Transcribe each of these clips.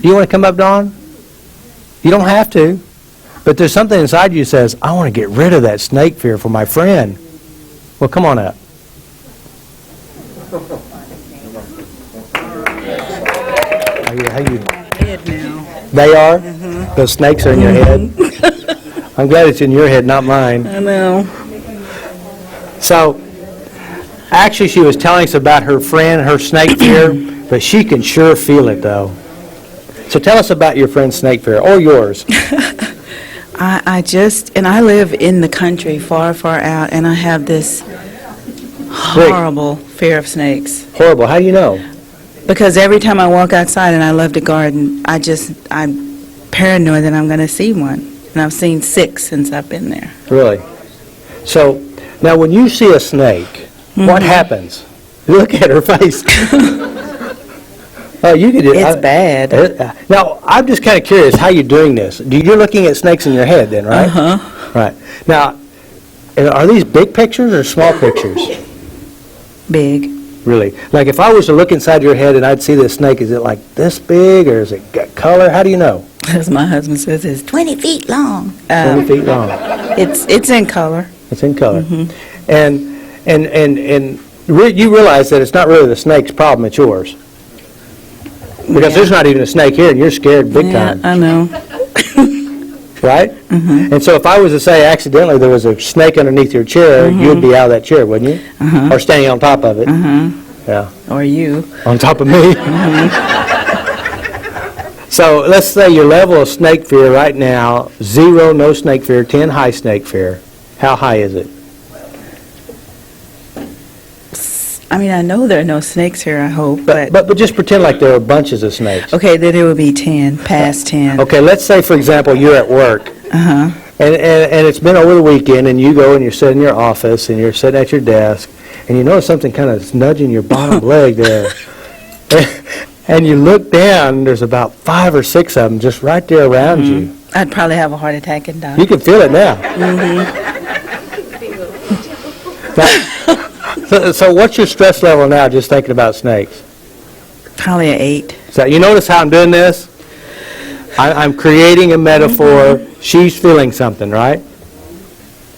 Do you want to come up, Dawn? You don't have to. But there's something inside you that says, I want to get rid of that snake fear for my friend. Well, come on up. How you? Head now. They are? Mm-hmm. The snakes are in your head? I'm glad it's in your head, not mine. I know. So, actually, she was telling us about her friend, her snake fear, but she can sure feel it, though. So tell us about your friend's snake fear, or yours. I live in the country, far, far out, and I have this horrible fear of snakes. Horrible. How do you know? Because every time I walk outside and I love to garden, I'm paranoid that I'm going to see one. And I've seen 6 since I've been there. Really? So, now when you see a snake, what happens? Look at her face. Oh, you could. It's bad. Now, I'm just kind of curious how you're doing this. You're looking at snakes in your head then, right? Uh-huh. Right. Now, are these big pictures or small pictures? Big. Really? Like if I was to look inside your head and I'd see this snake, is it like this big or is it got color? How do you know? As my husband says, it's 20 feet long. 20 feet long. It's in color. It's in color. Mm-hmm. And you realize that it's not really the snake's problem, it's yours. Because there's not even a snake here and you're scared big time. I know. Right? Mm-hmm. And so if I was to say accidentally there was a snake underneath your chair, you'd be out of that chair, wouldn't you? Or standing on top of it. Yeah. Or you. On top of me. So let's say your level of snake fear right now, 0, no snake fear, 10, high snake fear. How high is it? I mean, I know there are no snakes here, I hope, but just pretend like there are bunches of snakes. okay, then it would be 10, past 10. Okay, let's say, for example, you're at work. Uh-huh. And it's been over the weekend, and you go and you're sitting in your office, and you're sitting at your desk, and you notice something kind of nudging your bottom leg there. And you look down, and there's about 5 or 6 of them just right there around you. I'd probably have a heart attack and die. You can feel it now. So what's your stress level now just thinking about snakes? Probably an 8. So you notice how I'm doing this? I'm creating a metaphor. She's feeling something, right?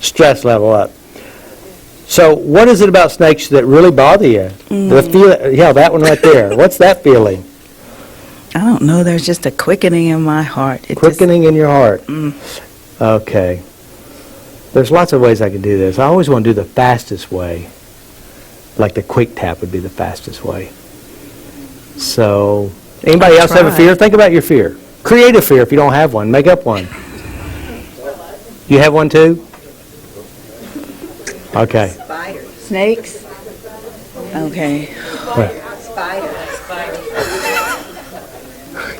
Stress level up. So what is it about snakes that really bother you? Yeah, that one right there. What's that feeling? I don't know. There's just a quickening in my heart. Quickening in your heart. Okay. There's lots of ways I can do this. I always want to do the fastest way. Like the quick tap would be the fastest way. So, anybody else have a fear? Think about your fear. Create a fear if you don't have one. Make up one. You have one too? Okay. Spiders. Snakes? Okay. Spiders.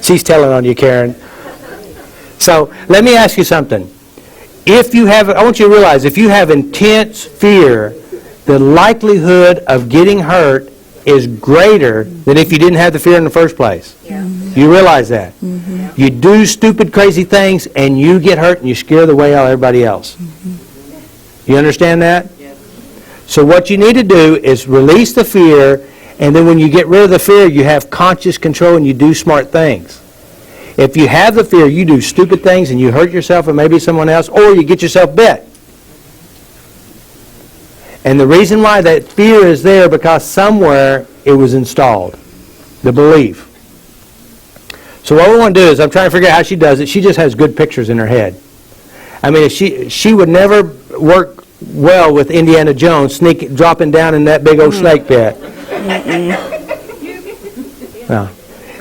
She's telling on you, Karen. So, let me ask you something. If you have, I want you to realize, if you have intense fear, the likelihood of getting hurt is greater than if you didn't have the fear in the first place. Yeah. You realize that. You do stupid, crazy things, and you get hurt, and you scare the way out of everybody else. You understand that? Yes. So what you need to do is release the fear, and then when you get rid of the fear, you have conscious control, and you do smart things. If you have the fear, you do stupid things, and you hurt yourself and maybe someone else, or you get yourself bit. And the reason why that fear is there, because somewhere it was installed, the belief. So what we want to do is, I'm trying to figure out how she does it. She just has good pictures in her head. I mean, she would never work well with Indiana Jones dropping down in that big old snake pit. No.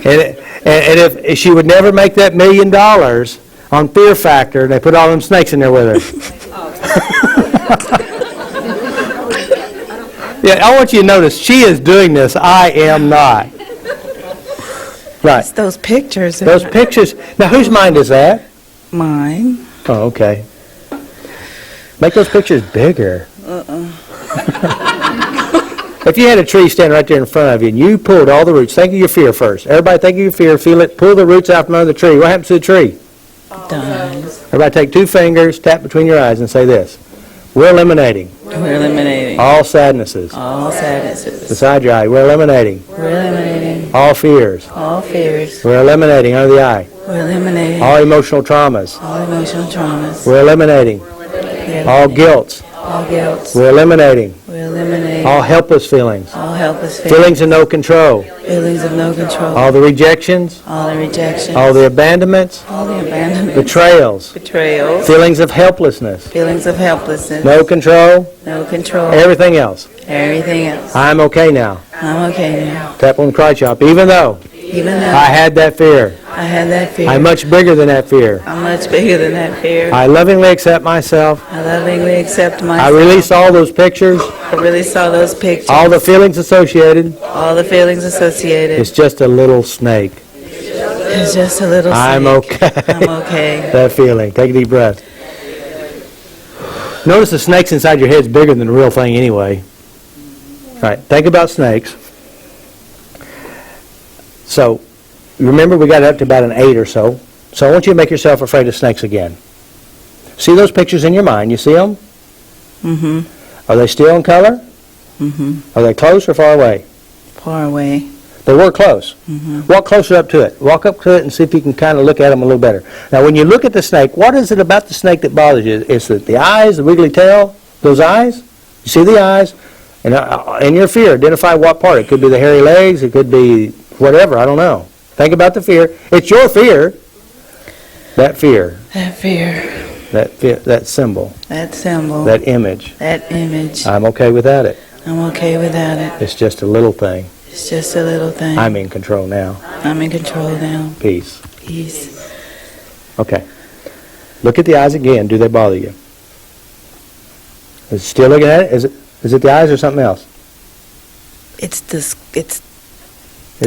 And if she would never make that $1 million on Fear Factor, and they put all them snakes in there with her. Yeah, I want you to notice, she is doing this. I am not. Right. It's those pictures. Those pictures. Now, whose mind is that? Mine. Oh, okay. Make those pictures bigger. If you had a tree standing right there in front of you, and you pulled all the roots, think of your fear first. Everybody think of your fear, feel it, pull the roots out from under the tree. What happens to the tree? Dies. Everybody take 2 fingers, tap between your eyes, and say this. We're eliminating We're eliminating all sadnesses. all sadnesses. Beside your eye, we're eliminating We're eliminating all fears. all fears. We're eliminating under the eye We're eliminating all emotional traumas. all emotional traumas. We're eliminating We're all eliminating guilt. all guilt. We're eliminating We're eliminating all helpless feelings. all helpless Feelings of no control. feelings of no control. All the rejections. All the rejection. All the abandonments. all the abandonment. Betrayals. Betrayals. Feelings of helplessness. Feelings of helplessness. No control. No control. Everything else. Everything else. I'm okay now. I'm okay now. Tap on the cry shop. Even though Even though I had that fear, I had that fear. I'm much bigger than that fear. I'm much bigger than that fear. I lovingly accept myself. I lovingly accept I myself. release all those pictures, I really saw those pictures. all the feelings associated. All the feelings associated. It's just a little snake. It's just a little I'm snake. okay. I'm okay. That feeling. Take a deep breath. Notice the snakes inside your head is bigger than the real thing anyway. All right, think about snakes. So, remember we got up to about an 8 or so. So I want you to make yourself afraid of snakes again. See those pictures in your mind? You see them? Mm-hmm. Are they still in color? Mm-hmm. Are they close or far away? Far away. They were close. Mm-hmm. Walk closer up to it. Walk up to it and see if you can kind of look at them a little better. Now, when you look at the snake, what is it about the snake that bothers you? Is it the eyes, the wiggly tail, those eyes? You see the eyes? And in your fear, identify what part. It could be the hairy legs. It could be whatever. I don't know. Think about the fear. It's your fear. That fear. That fear. That symbol. That symbol. That image. That image. I'm okay without it. I'm okay without it. It's just a little thing. It's just a little thing. I'm in control now. I'm in control now. Peace. Peace. Okay. Look at the eyes again. Do they bother you? Is it still looking at it? Is it the eyes or something else? It's the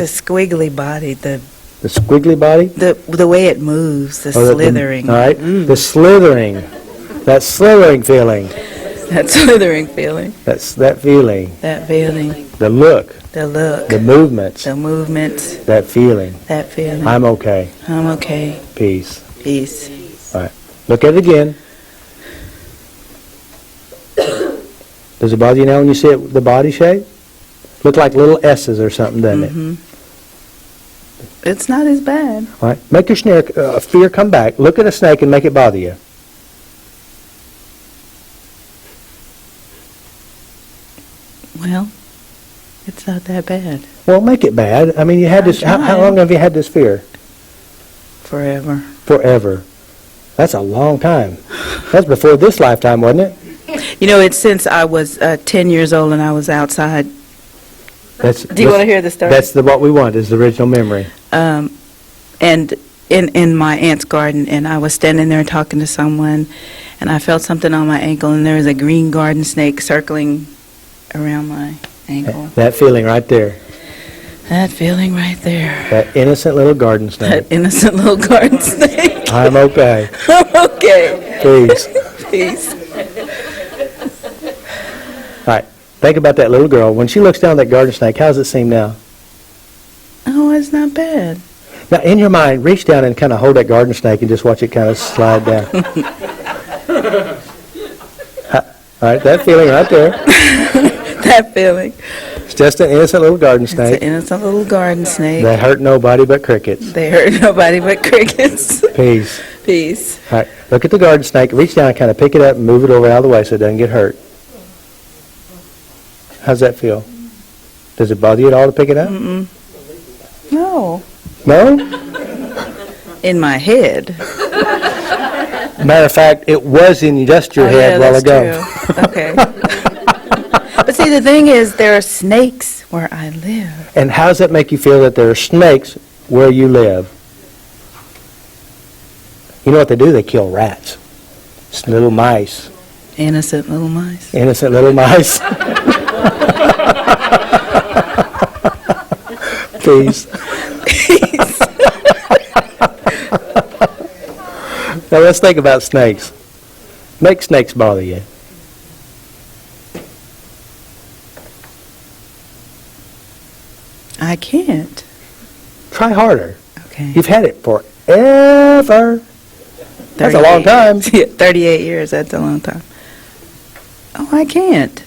squiggly body, the squiggly body? the way it moves, the slithering. All right. The slithering. That slithering feeling. That slithering feeling. That feeling. That feeling. The look. The look. The movements. The movements. That feeling. That feeling. I'm okay. I'm okay. Peace. Peace. All right. Look at it again. Does it bother you now when you see it, the body shape? Look like little S's or something, doesn't it? Mm-hmm. It's not as bad. All right. Make your fear come back. Look at a snake and make it bother you. Well, it's not that bad. Well, make it bad. I mean, you had this. How long have you had this fear? Forever. Forever. That's a long time. That's before this lifetime, wasn't it? You know, it's since I was 10 years old and I was outside. Do you want to hear the story? That's what we want, is the original memory. And in my aunt's garden, and I was standing there talking to someone, and I felt something on my ankle, and there was a green garden snake circling around my ankle. That feeling right there. That feeling right there. That innocent little garden snake. That innocent little garden snake. I'm okay. I'm okay. Peace. Peace. All right. Think about that little girl. When she looks down at that garden snake, how does it seem now? Oh, it's not bad. Now, in your mind, reach down and kind of hold that garden snake and just watch it kind of slide down. All right, that feeling right there. That feeling. It's just an innocent little garden It's snake. an innocent little garden snake. They hurt nobody but crickets. They hurt nobody but crickets. Peace. Peace. All right, look at the garden snake. Reach down and kind of pick it up and move it over out of the way so it doesn't get hurt. How's that feel? Does it bother you at all to pick it up? Mm-mm. No. No? In my head. Matter of fact, it was in just your head a while ago. True. Okay. But see, the thing is, there are snakes where I live. And how does that make you feel that there are snakes where you live? You know what they do? They kill rats. It's little mice. Innocent little mice. Innocent little mice. Peace. Peace. Now let's think about snakes. Make snakes bother you. I can't. Try harder. Okay. You've had it forever. That's a long time. Yeah, 38 years, that's a long time. Oh, I can't.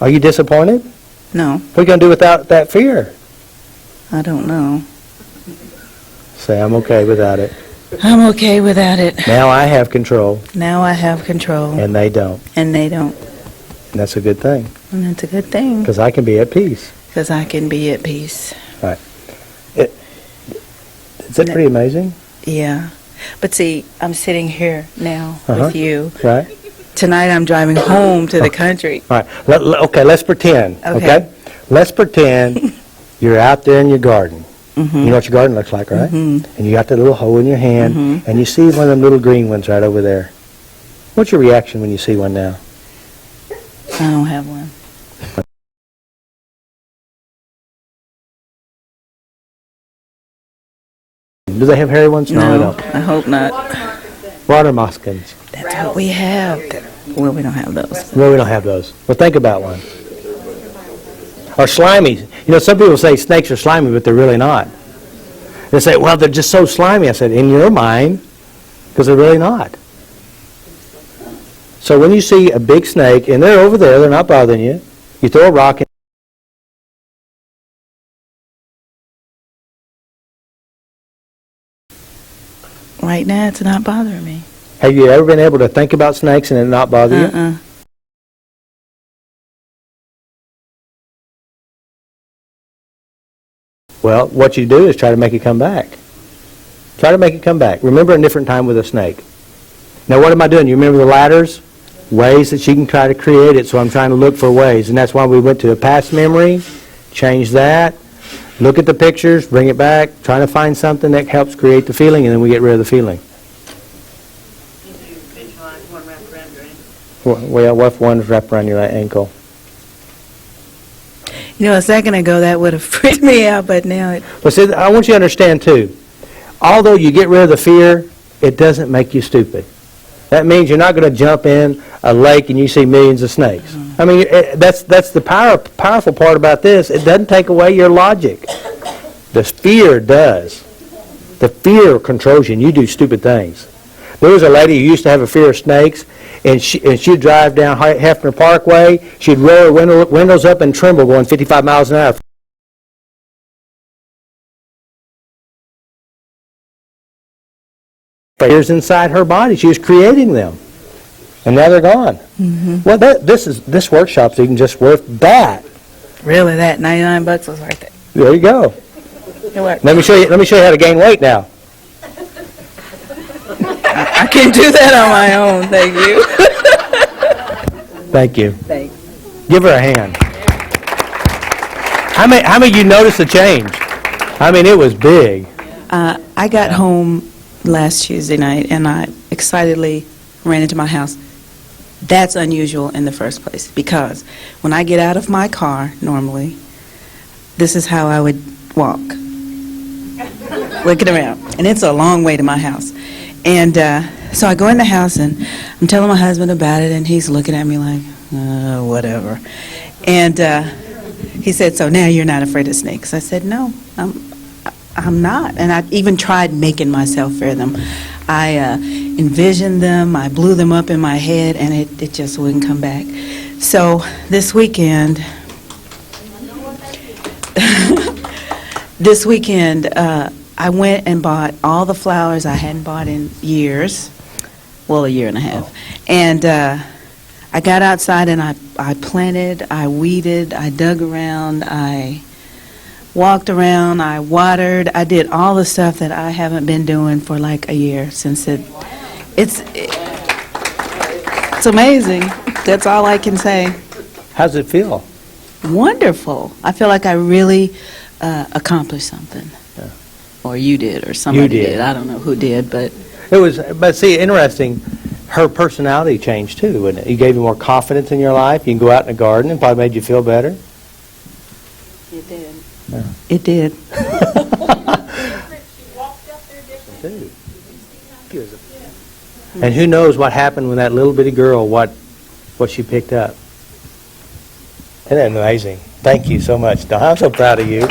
Are you disappointed? No, What are you going to do without that fear? I don't know. Say, I'm okay without it. I'm okay without it. Now I have control, Now I have control, and they don't. and they don't. And that's a good thing, And that's a good thing, because I can be at peace. because I can be at peace. Is that pretty amazing? Yeah. But see, I'm sitting here now Uh-huh. with you. Right? Tonight I'm driving home to the country. All right. Okay, let's pretend. Okay. Let's pretend you're out there in your garden. Mm-hmm. You know what your garden looks like, right? Mhm. And you got that little hole in your hand, Mhm. and you see one of them little green ones right over there. What's your reaction when you see one now? I don't have one. Do they have hairy ones? No, they don't. I hope not. Water moccasins. That's what we have. Well, we don't have those. No, we don't have those. Well, think about one. Or slimy. You know, some people say snakes are slimy, but they're really not. They say, well, they're just so slimy. I said, in your mind, because they're really not. So when you see a big snake, and they're over there, they're not bothering you, you throw a rock in. Right now, it's not bothering me. Have you ever been able to think about snakes and it not bother you? Uh-uh. Well, what you do is try to make it come back. Try to make it come back. Remember a different time with a snake. Now, what am I doing? You remember the ladders? Ways that you can try to create it, so I'm trying to look for ways. And that's why we went to a past memory, change that, look at the pictures, bring it back, trying to find something that helps create the feeling, and then we get rid of the feeling. Well, what if one's wrapped around your ankle? You know, a second ago, that would have freaked me out, but now it... Well, see, I want you to understand, too, although you get rid of the fear, it doesn't make you stupid. That means you're not going to jump in a lake and you see millions of snakes. I mean, that's the powerful part about this. It doesn't take away your logic. The fear does. The fear controls you, and you do stupid things. There was a lady who used to have a fear of snakes, and she'd drive down Hefner Parkway. She'd roll her windows up and tremble going 55 miles an hour. Fears inside her body. She was creating them, and now they're gone. Mm-hmm. Well, this workshop's even just worth that. Really, that $99 was worth it. There you go. It worked. Let me show you how to gain weight now. I can do that on my own, thank you. Thank you. Thanks. Give her a hand. How many of you noticed the change? I mean, it was big. I got home last Tuesday night, and I excitedly ran into my house. That's unusual in the first place, because when I get out of my car, normally, this is how I would walk. Looking around. And it's a long way to my house. And so I go in the house, and I'm telling my husband about it, and he's looking at me like, whatever. And he said, so now you're not afraid of snakes? I said, no, I'm not. And I even tried making myself fear them. I envisioned them, I blew them up in my head, and it just wouldn't come back. So this weekend, I went and bought all the flowers I hadn't bought in years, well, a year and a half. And I got outside and I planted, I weeded, I dug around, I walked around, I watered, I did all the stuff that I haven't been doing for like a year since it's amazing. That's all I can say. How's it feel? Wonderful. I feel like I really accomplished something. Yeah. Or you did, or somebody You did. I don't know who did, but It was, but see, interesting. Her personality changed too, and it gave you more confidence in your life. You can go out in the garden, and probably made you feel better. it did. Yeah. It did. And who knows what happened when that little bitty girl, what she picked up. Isn't that amazing? Thank you so much, Don. I'm so proud of you.